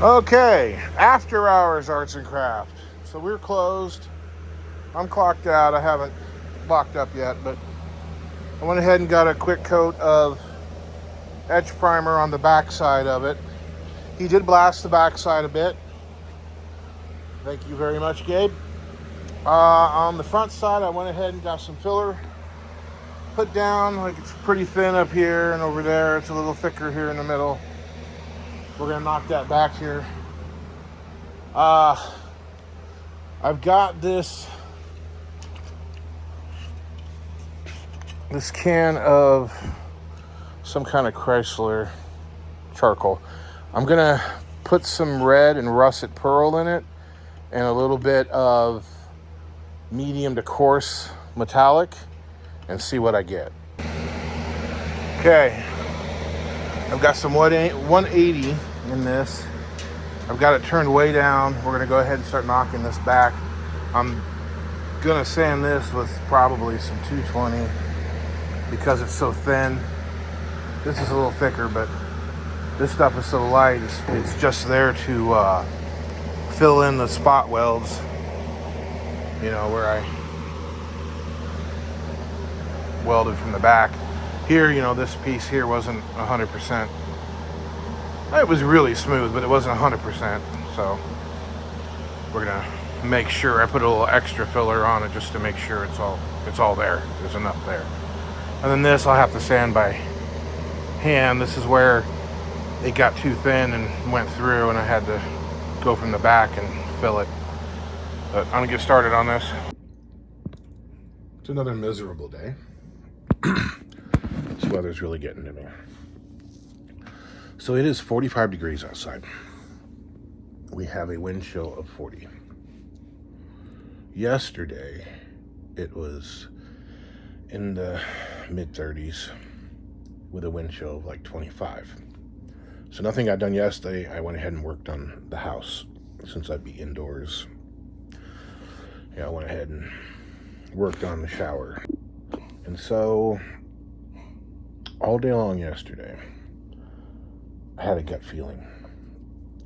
Okay, after hours arts and craft. So we're closed. I'm clocked out. I haven't locked up yet, but I went ahead and got a quick coat of etch primer on the back side of it. He did blast the back side a bit. Thank you very much, Gabe. On the front side, I went ahead and got some filler put down. Like, it's pretty thin up here, and over there it's a little thicker here in the middle. We're gonna knock that back here. I've got this can of some kind of Chrysler charcoal. I'm gonna put some red and russet pearl in it and a little bit of medium to coarse metallic and see what I get. Okay, I've got some 180 in this. I've got it turned way down. We're gonna go ahead and start knocking this back. I'm gonna sand this with probably some 220 because it's so thin. This is a little thicker, but this stuff is so light, it's just there to fill in the spot welds, you know, where I welded from the back. Here, you know, this piece here wasn't 100%. It was really smooth, but it wasn't 100%. So we're gonna make sure I put a little extra filler on it just to make sure it's all there. There's enough there. And then this I'll have to sand by hand. This is where it got too thin and went through, and I had to go from the back and fill it. But I'm gonna get started on this. It's another miserable day. This weather's really getting to me. So it is 45 degrees outside. We have a wind chill of 40. Yesterday, it was in the mid-30s with a wind chill of like 25. So nothing got done yesterday. I went ahead and worked on the house since I'd be indoors. Yeah, I went ahead and worked on the shower. And so all day long yesterday, I had a gut feeling,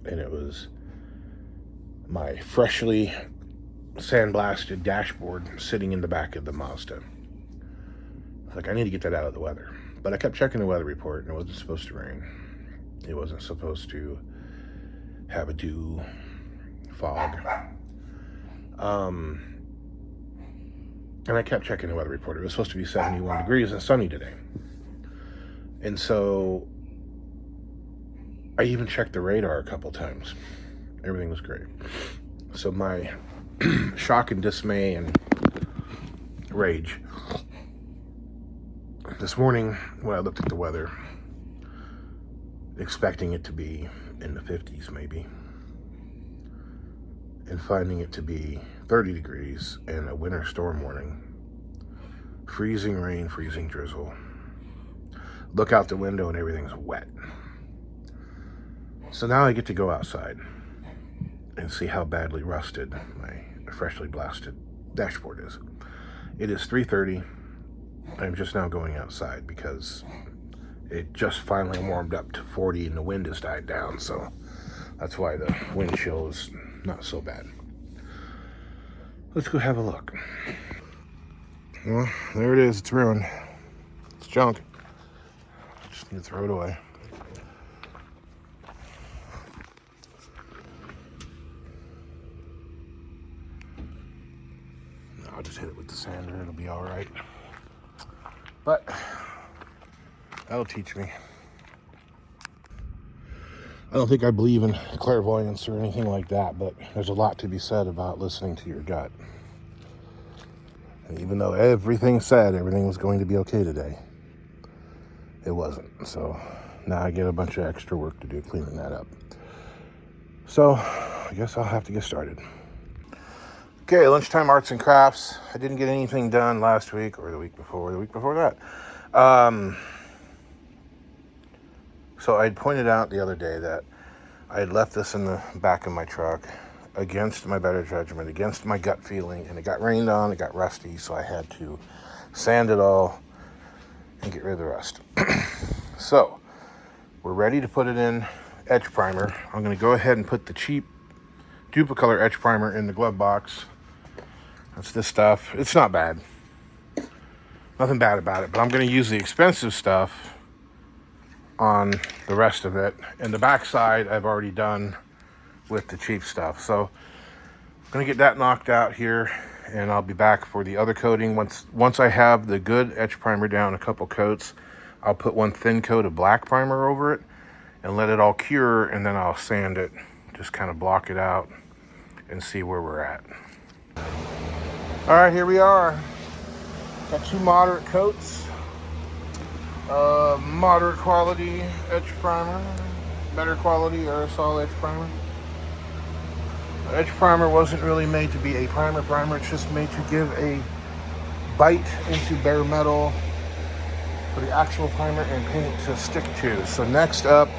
and it was my freshly sandblasted dashboard sitting in the back of the Mazda. Like, I need to get that out of the weather. But I kept checking the weather report, and it wasn't supposed to rain. It wasn't supposed to have a dew, fog. And I kept checking the weather report. It was supposed to be 71 degrees and sunny today. And so I even checked the radar a couple times. Everything was great. So my shock and dismay and rage. This morning, when I looked at the weather, expecting it to be in the 50s maybe, and finding it to be 30 degrees and a winter storm warning, freezing rain, freezing drizzle. Look out the window and everything's wet. So now I get to go outside and see how badly rusted my freshly blasted dashboard is. It is 3:30. I'm just now going outside because it just finally warmed up to 40 and the wind has died down, so that's why the wind chill is not so bad. Let's go have a look. Well, there it is. It's ruined. It's junk. Just need to throw it away. I'll just hit it with the sander. It'll be all right. But that'll teach me. I don't think I believe in clairvoyance or anything like that, but there's a lot to be said about listening to your gut. And even though everything said everything was going to be okay today, it wasn't. So now I get a bunch of extra work to do cleaning that up. So I guess I'll have to get started. Okay, lunchtime arts and crafts. I didn't get anything done last week or the week before that. So I pointed out the other day that I had left this in the back of my truck against my better judgment, against my gut feeling, and it got rained on, it got rusty, so I had to sand it all and get rid of the rust. So we're ready to put it in edge primer. I'm going to go ahead and put the cheap Duplicolor edge primer in the glove box. That's this stuff. It's not bad. Nothing bad about it, but I'm going to use the expensive stuff on the rest of it. And the back side I've already done with the cheap stuff. So I'm going to get that knocked out here, and I'll be back for the other coating. Once I have the good edge primer down, a couple coats, I'll put one thin coat of black primer over it and let it all cure, and then I'll sand it, just kind of block it out and see where we're at. All right, here we are. Got two moderate coats. Moderate quality edge primer, better quality aerosol edge primer. The edge primer wasn't really made to be a primer. It's just made to give a bite into bare metal for the actual primer and paint to stick to. So next up,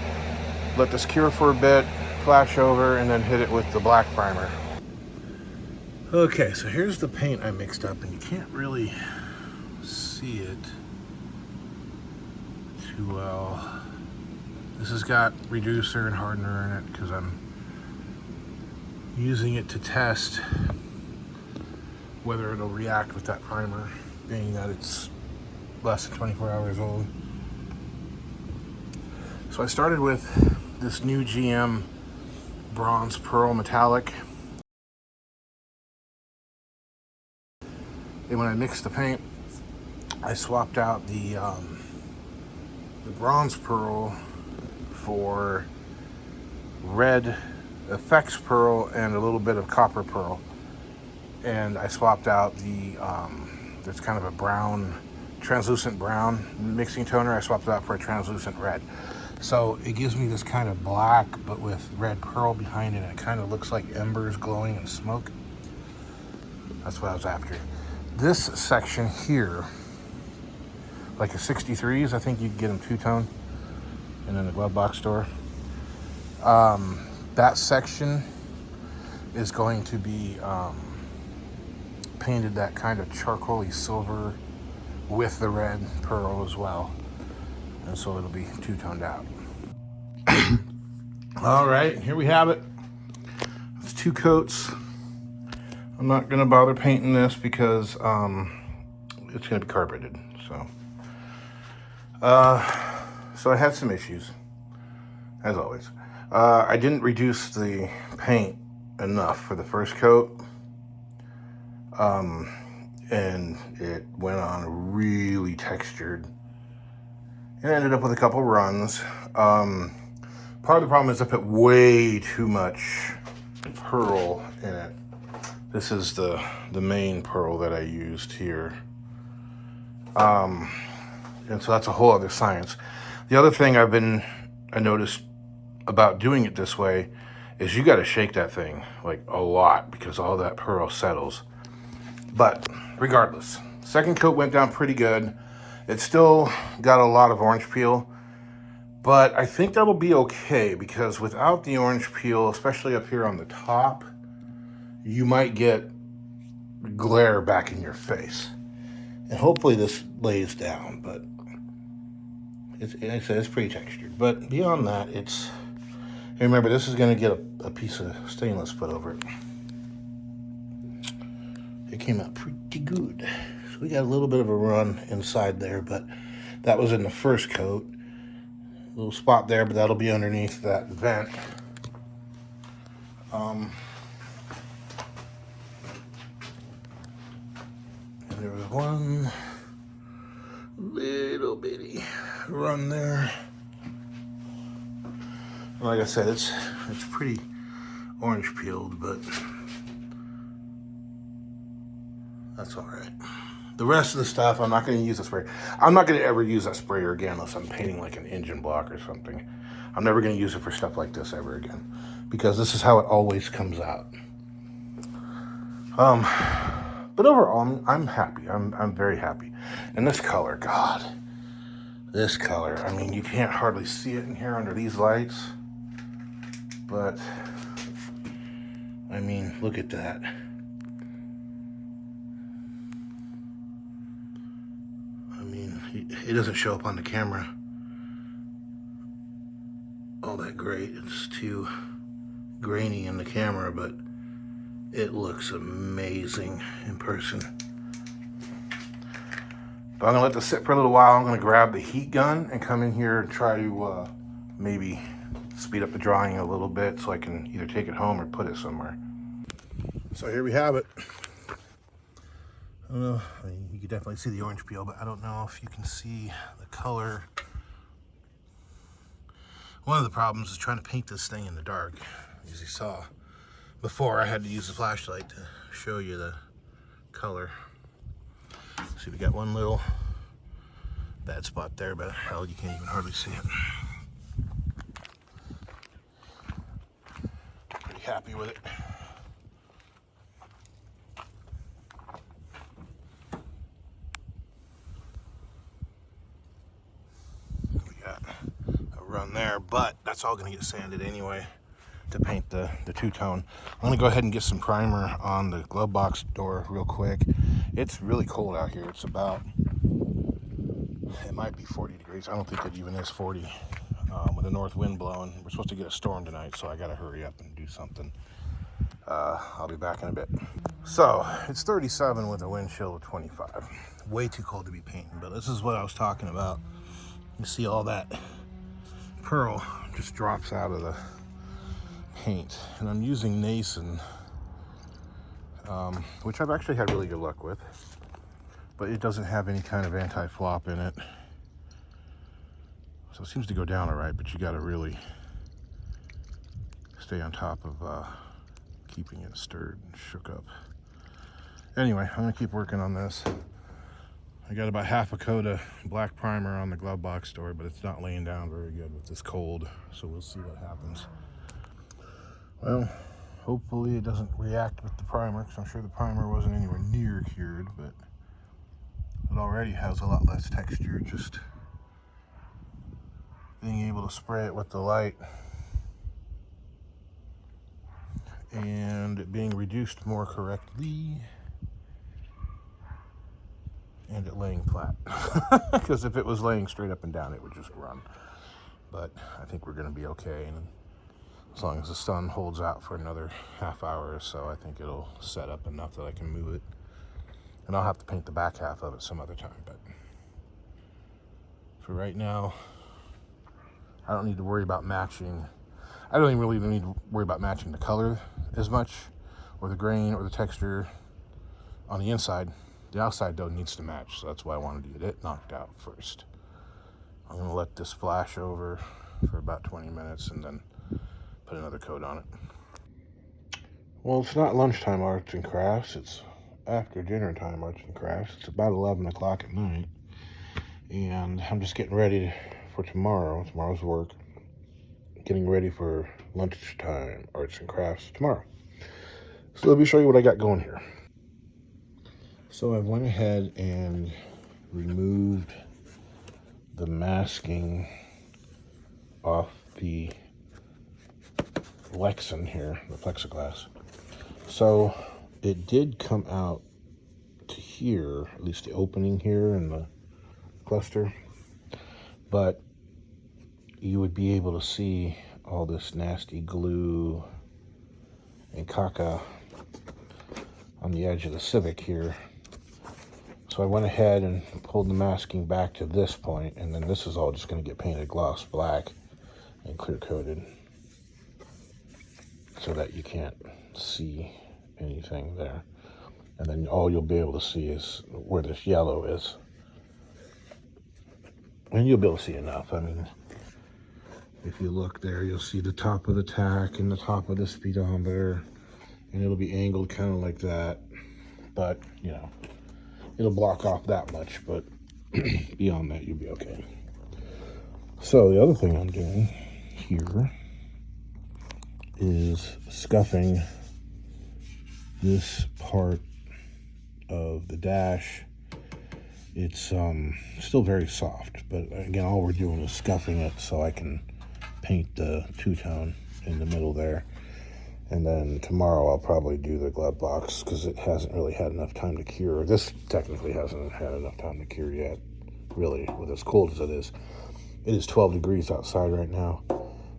let this cure for a bit, flash over, and then hit it with the black primer. Okay, so here's the paint I mixed up, and you can't really see it too well. This has got reducer and hardener in it because I'm using it to test whether it'll react with that primer, being that it's less than 24 hours old. So I started with this new GM bronze pearl metallic. And when I mixed the paint, I swapped out the bronze pearl for red effects pearl and a little bit of copper pearl. And I swapped out the, there's kind of a brown, translucent brown mixing toner. I swapped it out for a translucent red. So it gives me this kind of black, but with red pearl behind it. And it kind of looks like embers glowing in smoke. That's what I was after. This section here, like a 63s, I think you can get them two-tone and in the glove box store. That section is going to be painted that kind of charcoaly silver with the red pearl as well. And so it'll be two-toned out. All right, here we have it. It's two coats. I'm not gonna bother painting this because it's gonna be carpeted. So I had some issues, as always. I didn't reduce the paint enough for the first coat, and it went on really textured. And I ended up with a couple runs. Part of the problem is I put way too much pearl in it. This is the main pearl that I used here. And so that's a whole other science. The other thing I noticed about doing it this way is you got to shake that thing like a lot because all that pearl settles. But regardless, second coat went down pretty good. It still got a lot of orange peel, but I think that'll be okay because without the orange peel, especially up here on the top, you might get glare back in your face. And hopefully this lays down, but it's pretty textured. But beyond that, and remember, this is going to get a piece of stainless put over it. It came out pretty good. So we got a little bit of a run inside there, but that was in the first coat. A little spot there, but that'll be underneath that vent. And there was one little bitty run there. Like I said, it's pretty orange peeled, but that's all right. The rest of the stuff, I'm not going to use the spray. I'm not going to ever use that sprayer again unless I'm painting like an engine block or something. I'm never going to use it for stuff like this ever again because this is how it always comes out. But overall, I'm happy. I'm very happy. And this color, God, this color. I mean, you can't hardly see it in here under these lights, but I mean, look at that. I mean, it doesn't show up on the camera all that great. great. It's too grainy in the camera, but it looks amazing in person. But I'm gonna let this sit for a little while. I'm gonna grab the heat gun and come in here and try to maybe speed up the drying a little bit so I can either take it home or put it somewhere. So here we have it. I don't know, I mean, you can definitely see the orange peel, but I don't know if you can see the color. One of the problems is trying to paint this thing in the dark. As you saw before, I had to use the flashlight to show you the color. See, we got one little bad spot there, but hell, you can't even hardly see it. Pretty happy with it. We got a run there, but that's all gonna get sanded anyway to paint the two-tone. I'm gonna go ahead and get some primer on the glove box door real quick. It's really cold out here. It's about, it might be 40 degrees. I don't think it even is 40 with a north wind blowing. We're supposed to get a storm tonight, so I gotta hurry up and do something. I'll be back in a bit. So it's 37 with a wind chill of 25. Way too cold to be painting, but this is what I was talking about. You see all that pearl just drops out of the paint, and I'm using Nason, which I've actually had really good luck with, but it doesn't have any kind of anti-flop in it, so it seems to go down all right, but you got to really stay on top of keeping it stirred and shook up. Anyway, I'm gonna keep working on this. I got about half a coat of black primer on the glove box door, but it's not laying down very good with this cold, so we'll see what happens. Well, hopefully it doesn't react with the primer, because I'm sure the primer wasn't anywhere near cured, but it already has a lot less texture just being able to spray it with the light and it being reduced more correctly and it laying flat. Because if it was laying straight up and down, it would just run. But I think we're going to be okay, and as long as the sun holds out for another half hour or so, I think it'll set up enough that I can move it. And I'll have to paint the back half of it some other time, but for right now, I don't need to worry about matching. I don't even really need to worry about matching the color as much, or the grain, or the texture on the inside. The outside, though, needs to match, so that's why I wanted to get it knocked out first. I'm going to let this flash over for about 20 minutes and then put another coat on it. Well, it's not lunchtime arts and crafts. It's after dinner time arts and crafts. It's about 11 o'clock at night. And I'm just getting ready for tomorrow's work. Getting ready for lunchtime arts and crafts tomorrow. So let me show you what I got going here. So I went ahead and removed the masking off the Lexan here, the plexiglass. So it did come out to here, at least the opening here in the cluster, but you would be able to see all this nasty glue and caca on the edge of the Civic here. So I went ahead and pulled the masking back to this point, and then this is all just going to get painted gloss black and clear coated so that you can't see anything there. And then all you'll be able to see is where this yellow is. And you'll be able to see enough. I mean, if you look there, you'll see the top of the tack and the top of the speedometer, and it'll be angled kind of like that. But, you know, it'll block off that much, but beyond that, you'll be okay. So the other thing I'm doing here is scuffing this part of the dash. It's still very soft, but again, all we're doing is scuffing it so I can paint the two-tone in the middle there. And then tomorrow I'll probably do the glove box because it hasn't really had enough time to cure. This technically hasn't had enough time to cure yet, really, with as cold as it is. It is 12 degrees outside right now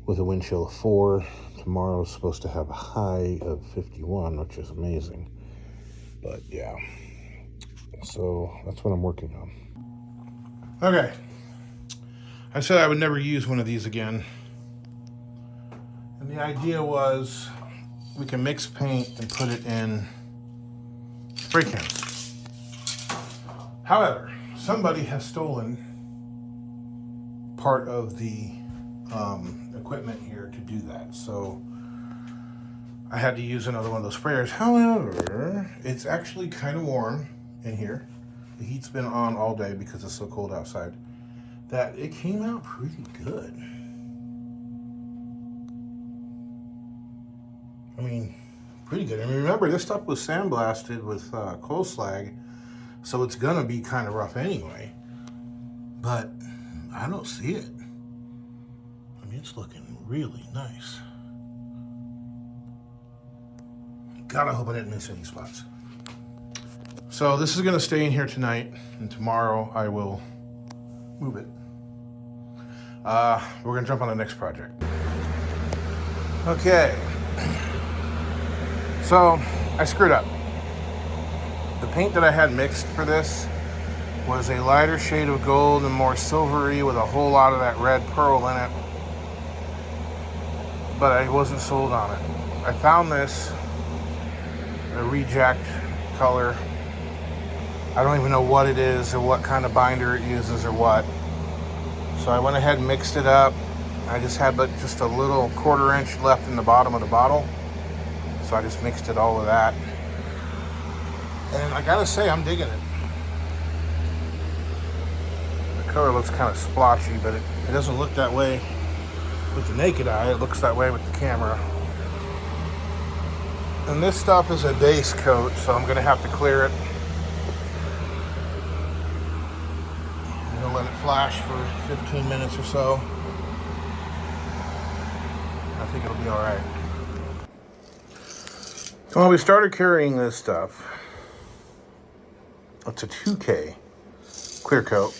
with a wind chill of 4. Tomorrow is supposed to have a high of 51, which is amazing. But yeah, so that's what I'm working on. Okay, I said I would never use one of these again. And the idea was we can mix paint and put it in spray cans. However, somebody has stolen part of the equipment here to do that. So I had to use another one of those sprayers. However, it's actually kind of warm in here. The heat's been on all day because it's so cold outside that it came out pretty good. I mean, pretty good. I mean, remember, this stuff was sandblasted with coal slag, so it's gonna be kind of rough anyway. But I don't see it. I mean, it's looking really nice. God, I hope I didn't miss any spots. So this is gonna stay in here tonight, and tomorrow I will move it. We're gonna jump on the next project. Okay. So I screwed up. The paint that I had mixed for this was a lighter shade of gold and more silvery with a whole lot of that red pearl in it. But I wasn't sold on it. I found this, a reject color. I don't even know what it is or what kind of binder it uses or what. So I went ahead and mixed it up. I just had just a little 1/4 inch left in the bottom of the bottle. So I just mixed it all with that. And I gotta say, I'm digging it. The color looks kind of splotchy, but it doesn't look that way with the naked eye. It looks that way with the camera. And this stuff is a base coat, so I'm gonna have to clear it. I'm gonna let it flash for 15 minutes or so. I think it'll be all right. Well, we started carrying this stuff. It's a 2K clear coat.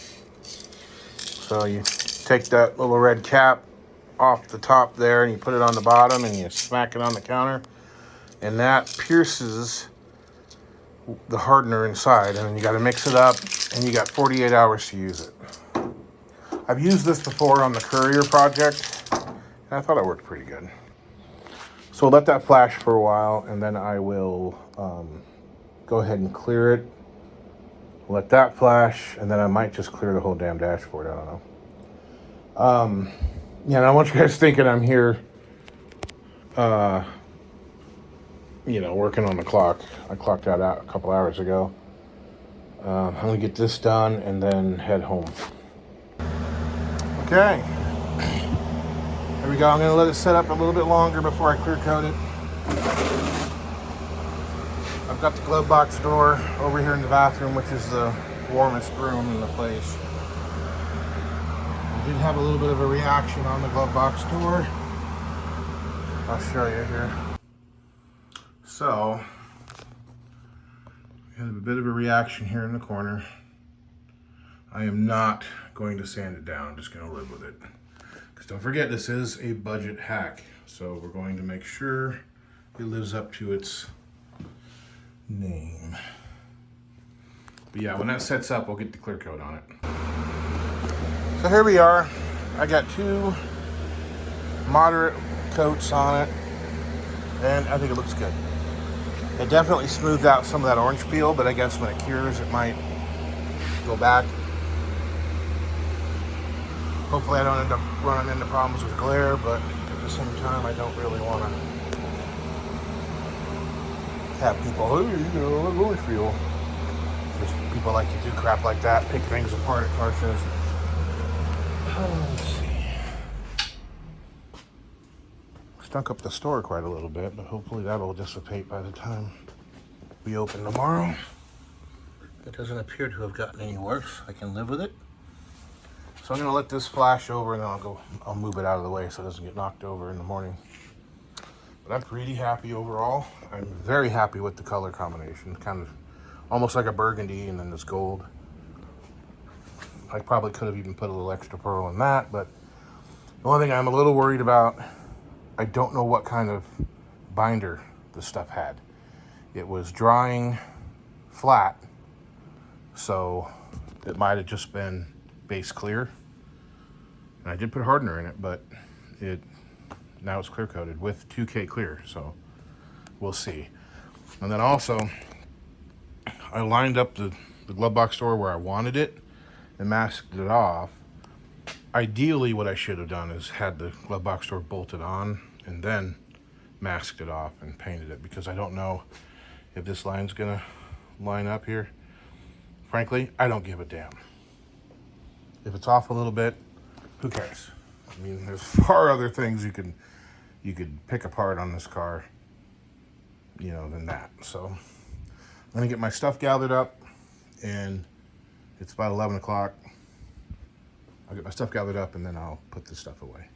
So you take that little red cap off the top there and you put it on the bottom and you smack it on the counter, and that pierces the hardener inside, and then you got to mix it up, and you got 48 hours to use it. I've used this before on the Courier project, and I thought it worked pretty good. So let that flash for a while, and then I will go ahead and clear it. Let that flash, and then I might just clear the whole damn dashboard. I don't know. Yeah, and I want you guys thinking I'm here, working on the clock. I clocked that out a couple hours ago. I'm gonna get this done and then head home. Okay. There we go. I'm going to let it set up a little bit longer before I clear coat it. I've got the glove box door over here in the bathroom, which is the warmest room in the place. I did have a little bit of a reaction on the glove box door. I'll show you here. So, we had a bit of a reaction here in the corner. I am not going to sand it down. I'm just going to live with it. Because don't forget, this is a budget hack. So we're going to make sure it lives up to its name. But yeah, when that sets up, we'll get the clear coat on it. So here we are. I got 2 moderate coats on it, and I think it looks good. It definitely smoothed out some of that orange peel, but I guess when it cures, it might go back. Hopefully I don't end up running into problems with glare, but at the same time, I don't really want to have people, orange peel. Just people like to do crap like that, pick things apart at car shows. Let's see. Stunk up the store quite a little bit, but hopefully that'll dissipate by the time we open tomorrow. It doesn't appear to have gotten any worse. I can live with it. So I'm gonna let this flash over, and then I'll move it out of the way so it doesn't get knocked over in the morning. But I'm pretty happy overall. I'm very happy with the color combination. Kind of almost like a burgundy and then this gold. I probably could have even put a little extra pearl in that, but The only thing I'm a little worried about, I don't know what kind of binder this stuff had. It was drying flat, so it might have just been base clear. And I did put hardener in it, but now it's clear coated with 2K clear, so we'll see. And then also, I lined up the glove box door where I wanted it and masked it off. Ideally, what I should have done is had the glove box door bolted on and then masked it off and painted it, because I don't know if this line's gonna line up here. Frankly, I don't give a damn. If it's off a little bit, who cares? I mean, there's far other things you could pick apart on this car, than that. So I'm gonna get my stuff gathered up, and it's about 11 o'clock. I'll get my stuff gathered up and then I'll put this stuff away.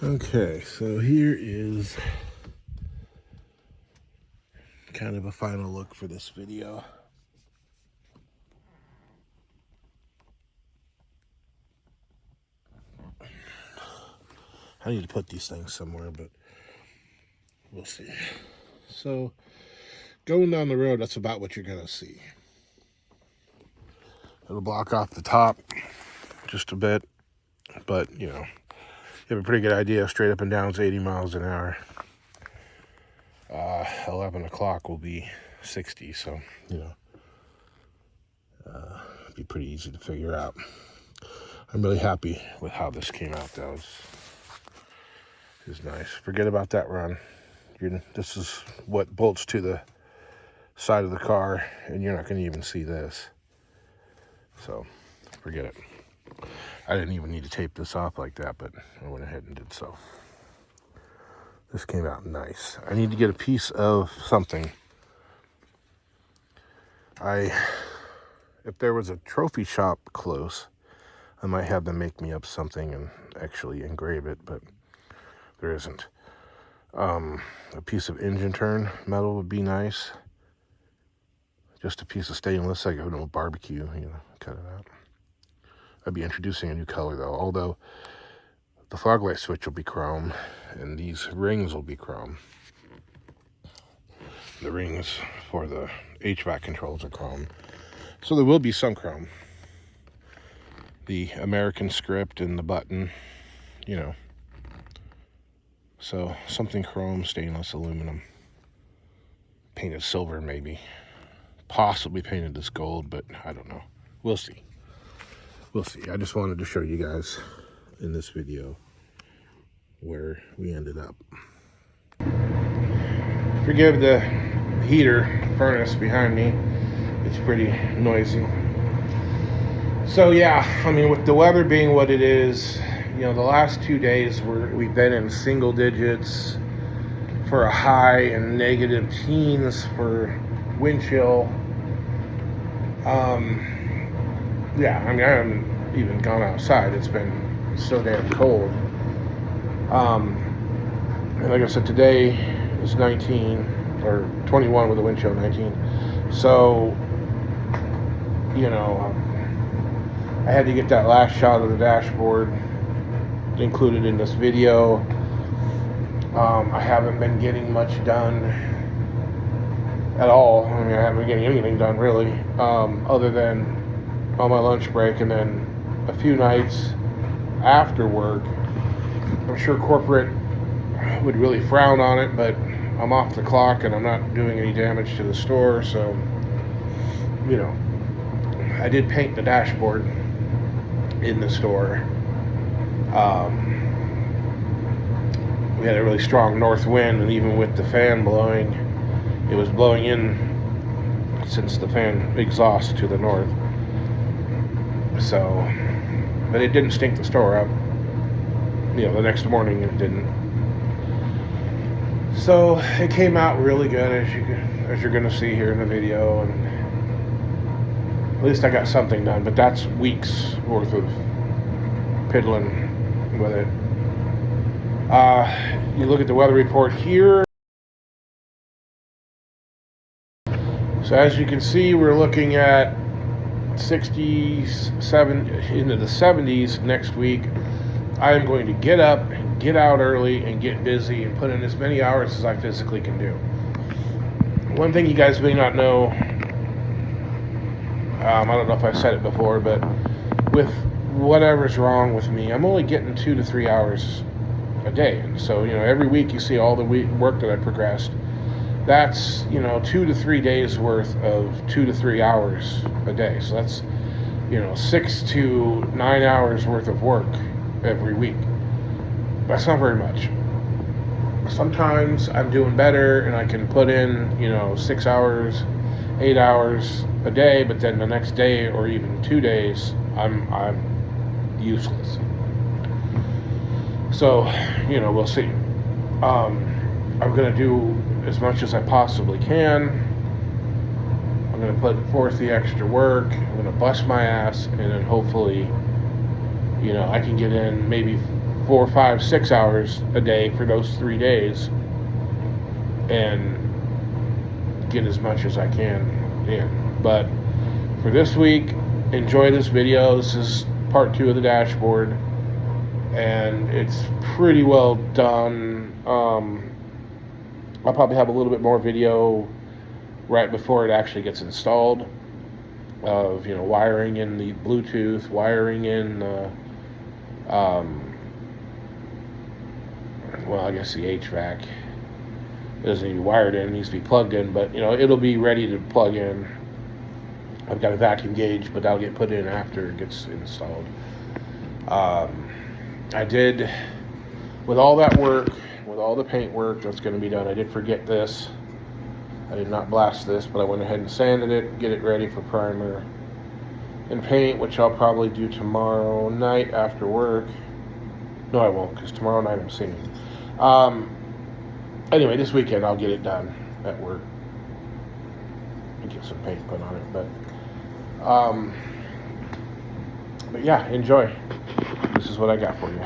Okay, so here is kind of a final look for this video. I need to put these things somewhere, but we'll see. So going down the road, that's about what you're gonna see. It'll block off the top just a bit, but you have a pretty good idea. Straight up and down is 80 miles an hour. 11 o'clock will be 60, so it'll be pretty easy to figure out. I'm really happy with how this came out, though. It's nice. Forget about that run. This is what bolts to the side of the car, and you're not going to even see this. So forget it. I didn't even need to tape this off like that, but I went ahead and did so. This came out nice. I need to get a piece of something. If there was a trophy shop close, I might have them make me up something and actually engrave it, but there isn't. A piece of engine turn metal would be nice. Just a piece of stainless, like a barbecue, cut it out. I'd be introducing a new color, though, although the fog light switch will be chrome, and these rings will be chrome. The rings for the HVAC controls are chrome, so there will be some chrome. The American script and the button, So something chrome, stainless, aluminum. Painted silver, maybe. Possibly painted this gold, but I don't know. We'll see. We'll see. I just wanted to show you guys in this video where we ended up. Forgive the heater furnace behind me. It's pretty noisy. So yeah, I mean, with the weather being what it is, the last 2 days we've been in single digits for a high and negative teens for wind chill. Yeah, I mean, I haven't even gone outside. It's been so damn cold. And like I said, today is 19 or 21 with a wind chill, 19. So, I had to get that last shot of the dashboard included in this video. I haven't been getting much done at all. I mean, I haven't been getting anything done really, other than on my lunch break and then a few nights after work. I'm sure corporate would really frown on it, but I'm off the clock and I'm not doing any damage to the store, so I did paint the dashboard in the store. We had a really strong north wind, and even with the fan blowing, it was blowing in since the fan exhausts to the north. So, but it didn't stink the store up. The next morning it didn't. So it came out really good, as you're going to see here in the video, and at least I got something done. But that's weeks worth of piddling with it. You look at the weather report here. So as you can see, we're looking at 67 into the 70s next week. I am going to get up and get out early and get busy and put in as many hours as I physically can do. One thing you guys may not know, I don't know if I've said it before, but with whatever's wrong with me, I'm only getting 2 to 3 hours a day. And so, every week you see all the work that I progressed. That's, 2 to 3 days worth of 2 to 3 hours a day. So that's, 6 to 9 hours worth of work every week. That's not very much. Sometimes I'm doing better and I can put in, 6 hours, 8 hours a day, but then the next day or even 2 days, I'm useless. So, we'll see. I'm going to do as much as I possibly can. I'm going to put forth the extra work. I'm going to bust my ass, and then hopefully, I can get in maybe 4, 5, 6 hours a day for those 3 days and get as much as I can in. But for this week, enjoy this video. This is part 2 of the dashboard, and it's pretty well done. I'll probably have a little bit more video right before it actually gets installed of, wiring in the Bluetooth, wiring in well, I guess the HVAC. It doesn't need to be wired in, it needs to be plugged in, but it'll be ready to plug in. I've got a vacuum gauge, but that'll get put in after it gets installed. I did, with all that work, with all the paint work that's going to be done, I did forget this. I did not blast this, but I went ahead and sanded it, get it ready for primer and paint, which I'll probably do tomorrow night after work. No, I won't, because tomorrow night I'm singing. Anyway, this weekend I'll get it done at work and get some paint put on it. But yeah, enjoy. This is what I got for you.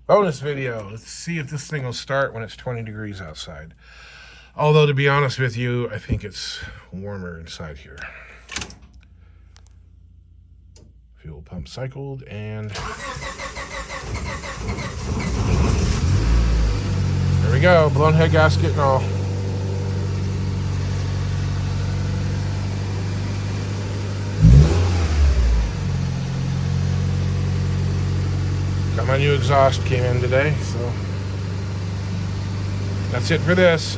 Bonus video. Let's see if this thing will start when it's 20 degrees outside. Although, to be honest with you, I think it's warmer inside here. Fuel pump cycled, and there we go. Blown head gasket and all. Got my new exhaust came in today, so that's it for this.